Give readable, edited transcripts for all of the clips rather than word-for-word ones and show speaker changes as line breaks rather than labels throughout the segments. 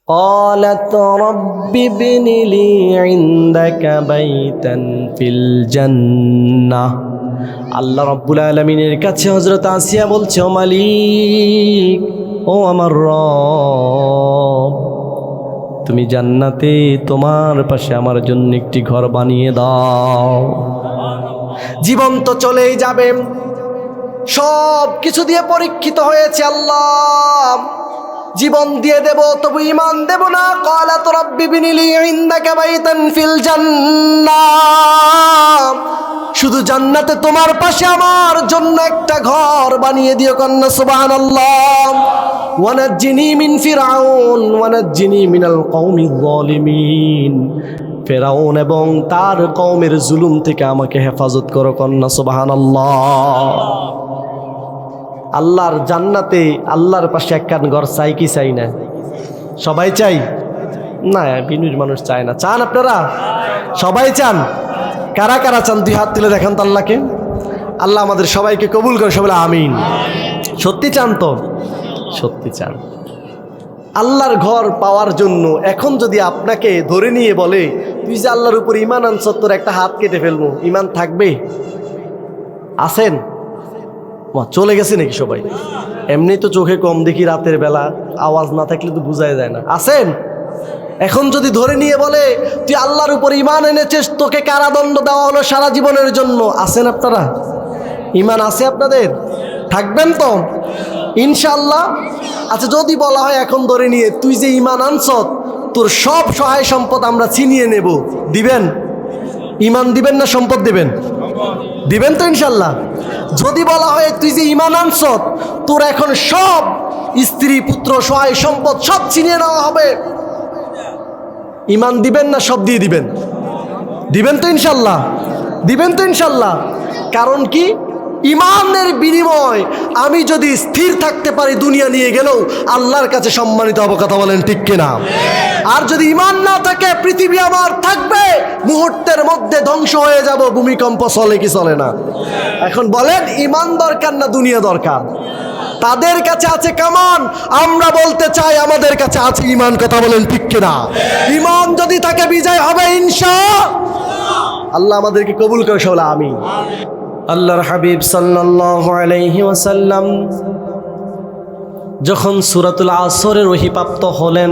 قالت رب ابن لي عندك بيتا في الجنة আল্লাহ রাব্বুল আলামিনের কাছে হযরত আসিয়া বলছে, ও মালিক, ও আমার রব, তুমি জান্নাতে তোমার পাশে আমার জন্য একটি ঘর বানিয়ে দাও। জীবন তো চলেই যাবে, সব কিছু দিয়ে পরীক্ষিত হয়েছে আল্লাহ, জীবন দিয়ে দেব তবু ঈমান দেব না। ক্বালাত রাব্বি ইবনি লি ইনদাকা বাইতান ফিল জান্নাহ, শুধু জান্নাতে তোমার পাশে আমার জন্য একটা ঘর বানিয়ে দিও। কন্যা সুবহানাল্লাহ। ওয়ানাজ্জিনি মিন ফিরআউন ওয়ানাজ্জিনি মিনাল কওমিজ যালিমিন, ফিরআউন এবং তার কওমের জুলুম থেকে আমাকে হেফাজত করো। কন্যা সুবহানাল্লাহ। আল্লাহর জান্নাতে আল্লাহর পাশে একখান ঘর চাই কি চাই না? সবাই চাই না? বিনুর মানুষ চায় না। চান আপনারা? সবাই চান? কারা কারা চান দুই হাত তুলে দেখান তো আল্লাহকে। আল্লাহ আমাদের সবাইকে কবুল করে, সবাই আমিন। সত্যি চান তো? সত্যি চান? আল্লাহর ঘর পাওয়ার জন্য এখন যদি আপনাকে ধরে নিয়ে বলে, তুই যে আল্লাহর উপর ঈমান আনছ, তোর একটা হাত কেটে ফেলবো, ঈমান থাকবে? আছেন? চলে গেছে নাকি সবাই? এমনি তো চোখে কম দেখি, রাতের বেলা আওয়াজ না থাকলে তো বোঝাই যায় না। আছেন? এখন যদি ধরে নিয়ে বলে, তুই আল্লাহর উপর ঈমান এনেছিস, তোকে কারাদণ্ড দেওয়া হলো সারা জীবনের জন্য, আছেন আপনারা? ঈমান আছে আপনাদের? থাকবেন তো ইনশাআল্লাহ? আচ্ছা, যদি বলা হয় এখন ধরে নিয়ে, তুই যে ঈমান আনছ, তোর সব সহায় সম্পদ আমরা ছিনিয়ে নেব, দিবেন? ঈমান দিবেন না সম্পদ দিবেন? দিবেন তো ইনশাআল্লাহ? যদি বলা হয় তুই যে ঈমান আনছ, তোর এখন সব স্ত্রী পুত্র সহায় সম্পদ সব ছিনিয়ে নেওয়া হবে, ঈমান দিবেন না সব দিয়ে দিবেন? দিবেন তো ইনশাআল্লাহ? দিবেন তো ইনশাআল্লাহ? কারণ কি? ঈমানের বিনিময় আমি যদি স্থির থাকতে পারি, দুনিয়া নিয়ে গেলেও আল্লাহর কাছে সম্মানিত হব। কথা বলেন ঠিক কিনা? আর যদি ঈমান না থাকে, পৃথিবী আমার থাকবে, মুহূর্তের মধ্যে ধ্বংস হয়ে যাব। ভূমিকম্প চলে কি চলে না? এখন বলেন, ঈমান দরকার না দুনিয়া দরকার? তাদের কাছে আছে কামান, আমরা বলতে চাই আমাদের কাছে আছে ঈমান। কথা বলেন ঠিক কিনা? ঈমান যদি থাকে বিজয় হবে ইনশাআল্লাহ। আল্লাহ আমাদেরকে কবুল করে, সবাই আমিন। আল্লাহর হাবিব সাল্লাল্লাহু আলাইহি ওয়াসাল্লাম যখন সূরাতুল আসরের ওহীপ্রাপ্ত হলেন,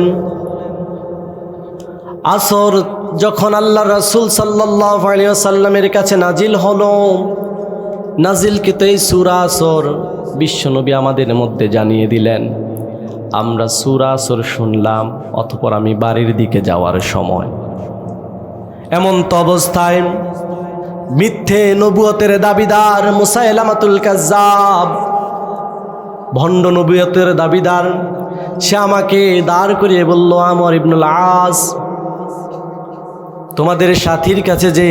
আসর যখন আল্লাহর রাসূল সাল্লাল্লাহু আলাইহি ওয়াসাল্লামের কাছে নাজিল হলো, নাজিলকৃত এই সূরা আসর বিশ্বনবী আমাদের মধ্যে জানিয়ে দিলেন। আমরা সূরা আসর শুনলাম, অতঃপর আমি বাড়ির দিকে যাওয়ার সময়, এমন তো অবস্থায় মিথ্যে নবুয়তের দাবিদার মুসাইলামাতুল কাজ্জাব, ভণ্ড নবুয়তের দাবিদার, সে আমাকে দাঁড় করিয়ে বলল, আমর ইবনুল আস, তোমাদের সাথীর কাছে যে